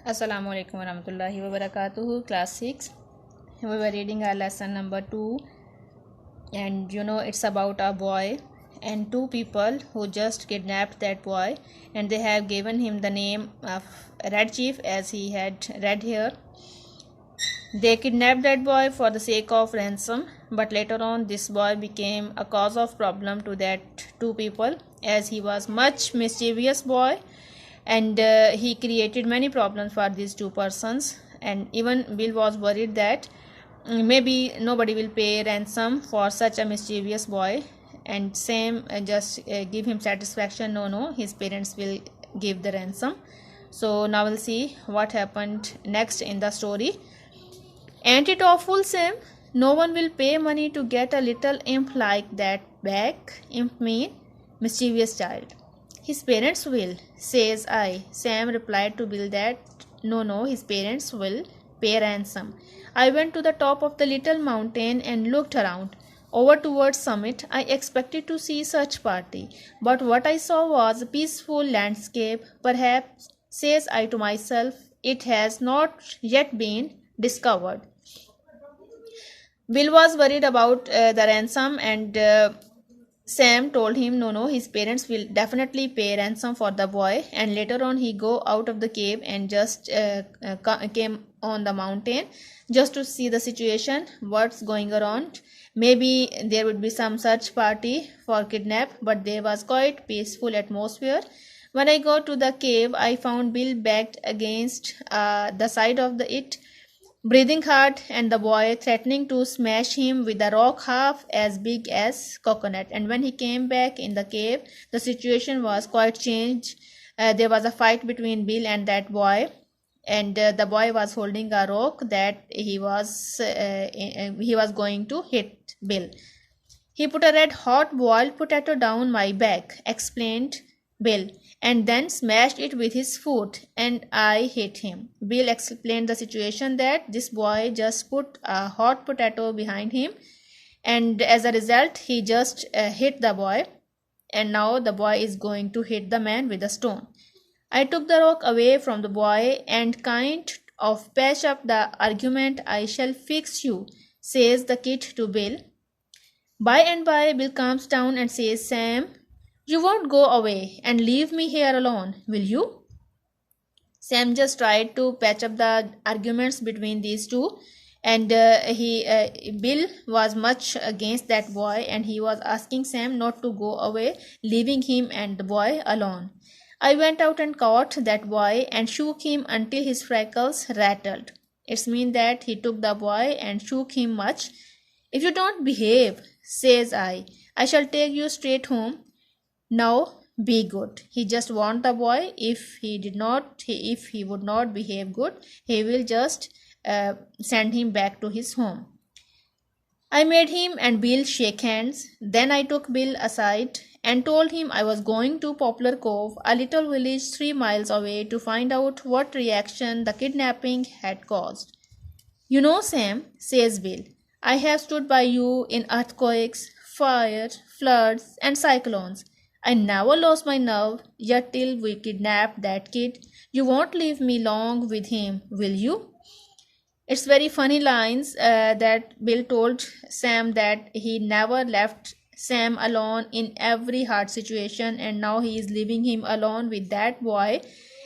Assalamu alaikum warahmatullahi wabarakatuh. Class 6. We were reading our lesson number 2, and it's about a boy and two people who just kidnapped that boy, and they have given him the name of Red Chief as he had read here. They kidnapped that boy for the sake of ransom, but later on this boy became a cause of problem to that two people as he was much mischievous boy, and he created many problems for these two persons. And even Bill was worried that maybe nobody will pay ransom for such a mischievous boy, and Sam just give him satisfaction. No, his parents will give the ransom. So now we'll see what happened next in the story. Ain't it awful, Sam? No one will pay money to get a little imp like that back. Imp mean mischievous child. His parents will, says I. Sam replied to Bill that no, his parents will pay ransom. I went to the top of the little mountain and looked around. Over towards summit, I expected to see such party, but what I saw was a peaceful landscape. Perhaps, says I to myself, it has not yet been discovered. Bill was worried about the ransom, and Sam told him no, his parents will definitely pay ransom for the boy. And later on he go out of the cave and just came on the mountain just to see the situation, what's going around. Maybe there would be some search party for kidnap, but there was quite peaceful atmosphere. When I got to the cave, I found Bill backed against the side of it, breathing hard, and the boy threatening to smash him with a rock half as big as coconut. And when he came back in the cave, the situation was quite changed. There was a fight between Bill and that boy, and the boy was holding a rock that he was going to hit Bill. He put a red hot boiled potato down my back, explained Bill, and then smashed it with his foot, and I hit him. Bill explained the situation that this boy just put a hot potato behind him, and as a result he just hit the boy, and now the boy is going to hit the man with a stone. I took the rock away from the boy and kind of patched up the argument. I shall fix you, says the kid to Bill. By and by Bill calms down and says, Sam, you won't go away and leave me here alone, will you? Sam just tried to patch up the arguments between these two, and Bill was much against that boy, and he was asking Sam not to go away, leaving him and the boy alone. I went out and caught that boy and shook him until his freckles rattled. It's mean that he took the boy and shook him much. If you don't behave, says I shall take you straight home. Now be good. He just warned the boy. If he would not behave good, he will just send him back to his home. I made him and Bill shake hands. Then I took Bill aside and told him I was going to Poplar Cove, a little village 3 miles away, to find out what reaction the kidnapping had caused. You know, Sam, says Bill, I have stood by you in earthquakes, fire, floods, and cyclones. I never lost my nerve, yet till we kidnapped that kid. You won't leave me long with him, will you? It's very funny lines that Bill told Sam, that he never left Sam alone in every hard situation, and now he is leaving him alone with that boy.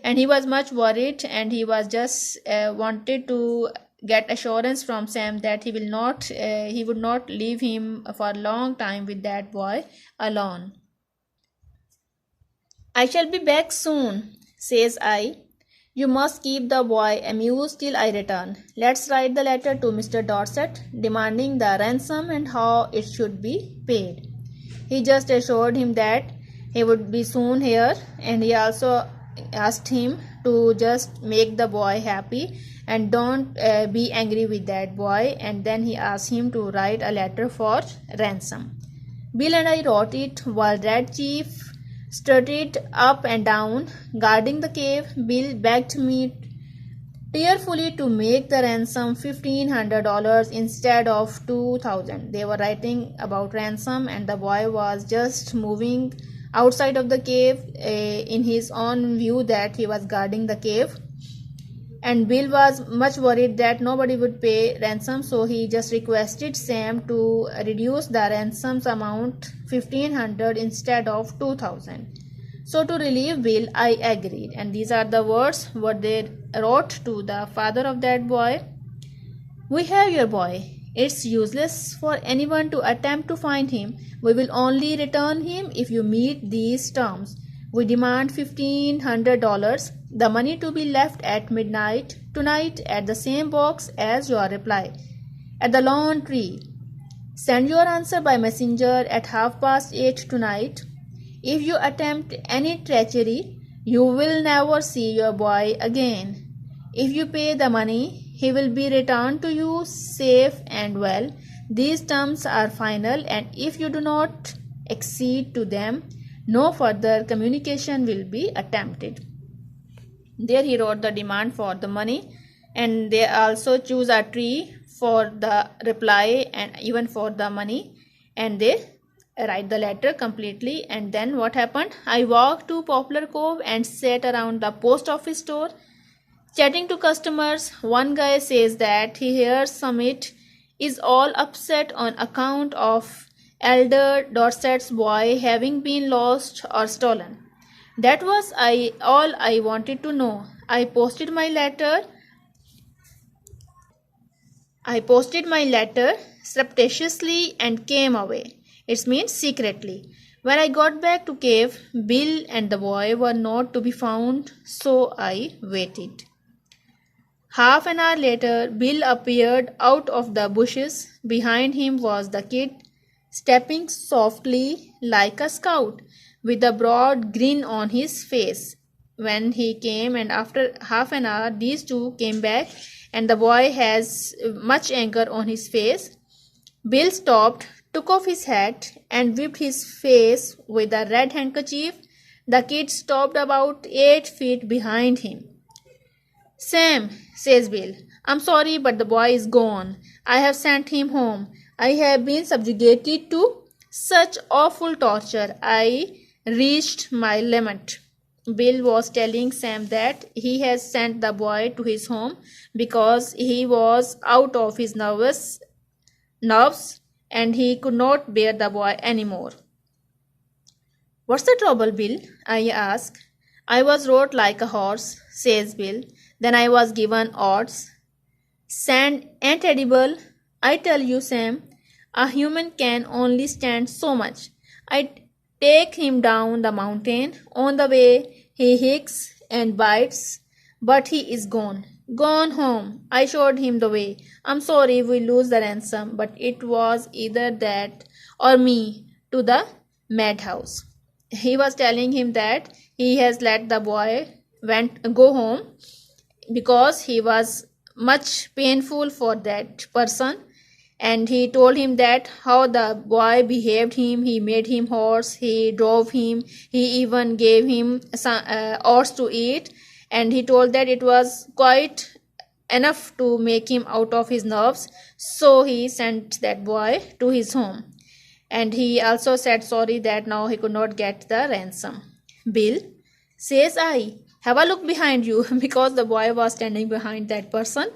And he was much worried, and he was just wanted to get assurance from Sam that he would not leave him for a long time with that boy alone. I shall be back soon, says I. You must keep the boy amused till I return. Let's write the letter to Mr. Dorset, demanding the ransom and how it should be paid. He just assured him that he would be soon here, and he also asked him to just make the boy happy and don't be angry with that boy, and then he asked him to write a letter for ransom. Bill and I wrote it while Red Chief strutted up and down, guarding the cave. Bill begged me tearfully to make the ransom $1,500 instead of $2,000. They were writing about ransom, and the boy was just moving outside of the cave in his own view that he was guarding the cave. And Bill was much worried that nobody would pay ransom, so he just requested Sam to reduce the ransom's amount 1500 instead of 2000. So to relieve Bill, I agreed. And these are the words what they wrote to the father of that boy. We have your boy. It's useless for anyone to attempt to find him. We will only return him if you meet these terms. We demand $1,500, the money to be left at midnight tonight at the same box as your reply, at the lawn tree. Send your answer by messenger at 8:30 tonight. If you attempt any treachery, you will never see your boy again. If you pay the money, he will be returned to you safe and well. These terms are final, and if you do not accede to them, no further communication will be attempted. There he wrote the demand for the money, and they also choose a tree for the reply and even for the money, and they write the letter completely. And then what happened? I walked to Poplar Cove and sat around the post office store chatting to customers. One guy says that he hears Summit is all upset on account of Elder Dorset's boy having been lost or stolen. That was all I wanted to know. I posted my letter surreptitiously and came away. It means secretly. When I got back to cave, Bill and the boy were not to be found, so I waited. Half an hour later, Bill appeared out of the bushes. Behind him was the kid, stepping softly like a scout, with a broad grin on his face. When he came, and after half an hour, these two came back, and the boy has much anger on his face. Bill stopped, took off his hat, and wiped his face with a red handkerchief. The kid stopped about 8 feet behind him. Sam, says Bill, I'm sorry, but the boy is gone. I have sent him home. I have been subjugated to such awful torture. I reached my limit. Bill was telling Sam that he has sent the boy to his home because he was out of his nerves and he could not bear the boy anymore. What's the trouble, Bill? I asked. I was rode like a horse, says Bill. Then I was given odds. Sand ain't edible. I tell you, Sam, a human can only stand so much. I take him down the mountain. On the way, he hicks and bites, but he is gone. Gone home. I showed him the way. I'm sorry we lose the ransom, but it was either that or me to the madhouse. He was telling him that he has let the boy go home because he was much painful for that person, and he told him that how the boy behaved him. He made him horse, he drove him, he even gave him some oats to eat, and he told that it was quite enough to make him out of his nerves, so he sent that boy to his home. And he also said sorry that now he could not get the ransom. Bill, says I, have a look behind you because the boy was standing behind that person.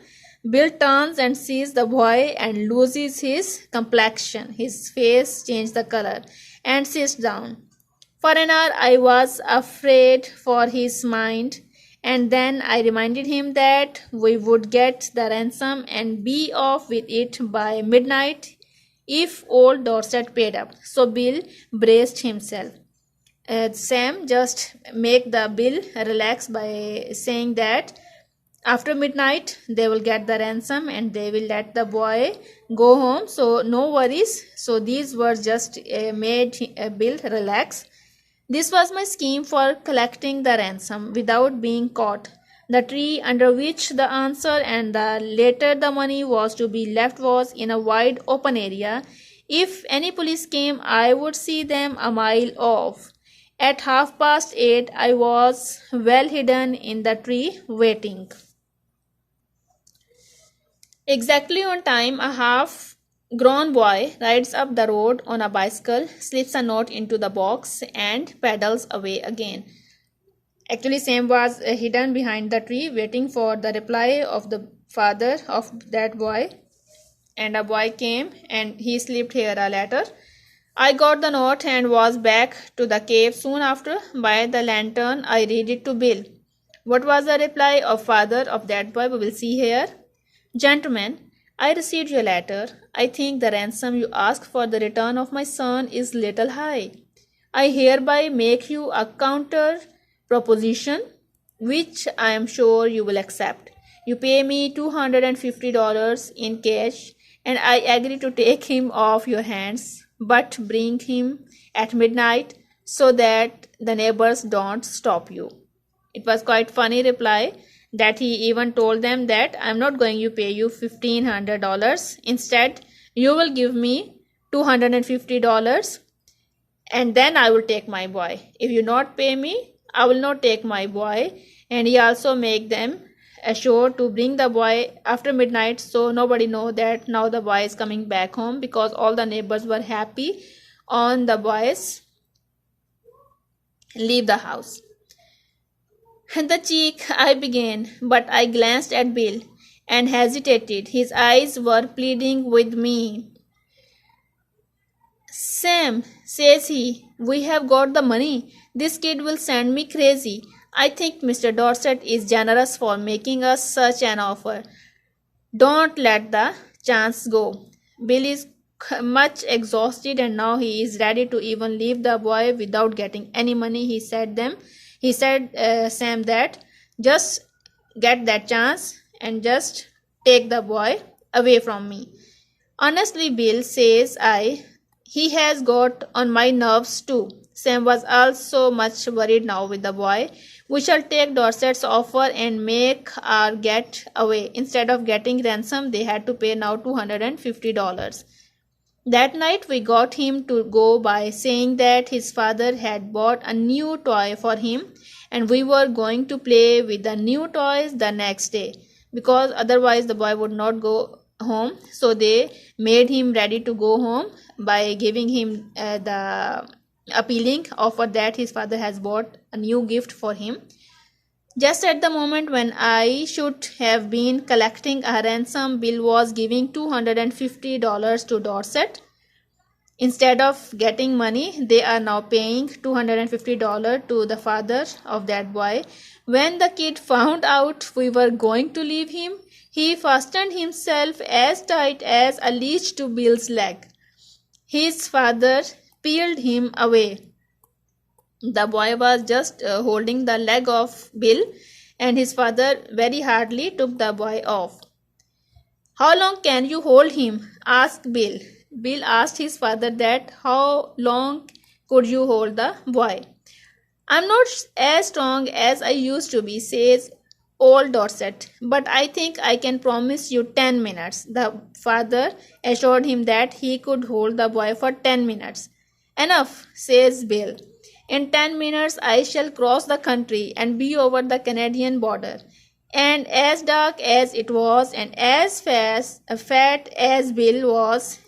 Bill turns and sees the boy and loses his complexion. His face changed the color and sits down. For an hour I was afraid for his mind, and then I reminded him that we would get the ransom and be off with it by midnight if old Dorset paid up. So Bill braced himself. Sam just make the Bill relax by saying that after midnight they will get the ransom and they will let the boy go home, so no worries. So these words just made Bill relax. This was my scheme for collecting the ransom without being caught. The tree under which the answer and later the money was to be left was in a wide open area. If any police came, I would see them a mile off. At 8:30, I was well hidden in the tree waiting. Exactly on time, a half-grown boy rides up the road on a bicycle, slips a note into the box, and pedals away again. Actually, Sam was hidden behind the tree waiting for the reply of the father of that boy. And a boy came and he slipped here a letter. I got the note and was back to the cave soon after. By the lantern, I read it to Bill. What was the reply of father of that boy? We will see here. Gentlemen, I received your letter. I think the ransom you ask for the return of my son is little high. I hereby make you a counter proposition, which I am sure you will accept. You pay me $250 in cash, and I agree to take him off your hands, but bring him at midnight so that the neighbors don't stop you. It was quite funny reply that he even told them that I'm not going to pay you $1,500. Instead, you will give me $250 and then I will take my boy. If you not pay me, I will not take my boy. And he also make them sure to bring the boy after midnight so nobody know that now the boy is coming back home, because all the neighbors were happy on the boys leave the house. And the cheek I began, but I glanced at Bill and hesitated. His eyes were pleading with me. Sam, says he, we have got the money. This kid will send me crazy. I think Mr. Dorset is generous for making us such an offer. Don't let the chance go. Bill is much exhausted and now he is ready to even leave the boy without getting any money. He said Sam that just get that chance and just take the boy away from me. Honestly, Bill, says I, he has got on my nerves too. Sam was also much worried now with the boy. We shall take Dorset's offer and make our get away. Instead of getting ransom, they had to pay now $250. That night we got him to go by saying that his father had bought a new toy for him and we were going to play with the new toys the next day, because otherwise the boy would not go home. So they made him ready to go home by giving him the appealing offer that his father has bought a new gift for him. Just at the moment when I should have been collecting a ransom, Bill was giving $250 to Dorset. Instead of getting money, they are now paying $250 to the father of that boy. When the kid found out we were going to leave him, he fastened himself as tight as a leash to Bill's leg. His father peeled him away. The boy was just holding the leg of Bill, and his father very hardly took the boy off. How long can you hold him? Asked Bill. Bill asked his father that how long could you hold the boy. I'm not as strong as I used to be, says old Dorset, but I think I can promise you 10 minutes. The father assured him that he could hold the boy for 10 minutes. Enough, says Bill. In 10 minutes I shall cross the country and be over the Canadian border. And as dark as it was and as fat as Bill was,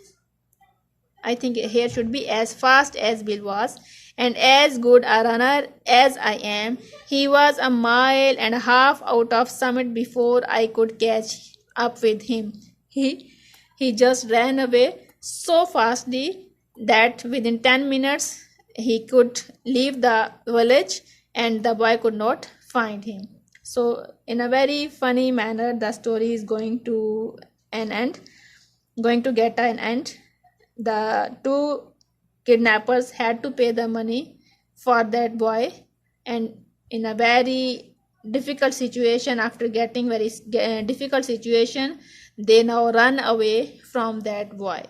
I think here should be as fast as Bill was, and as good a runner as I am, he was a mile and a half out of summit before I could catch up with him. He just ran away so fastly that within 10 minutes he could leave the village and the boy could not find him. So in a very funny manner the story is going to get an end. The two kidnappers had to pay the money for that boy, and in a very difficult situation, after getting very difficult situation, they now run away from that boy.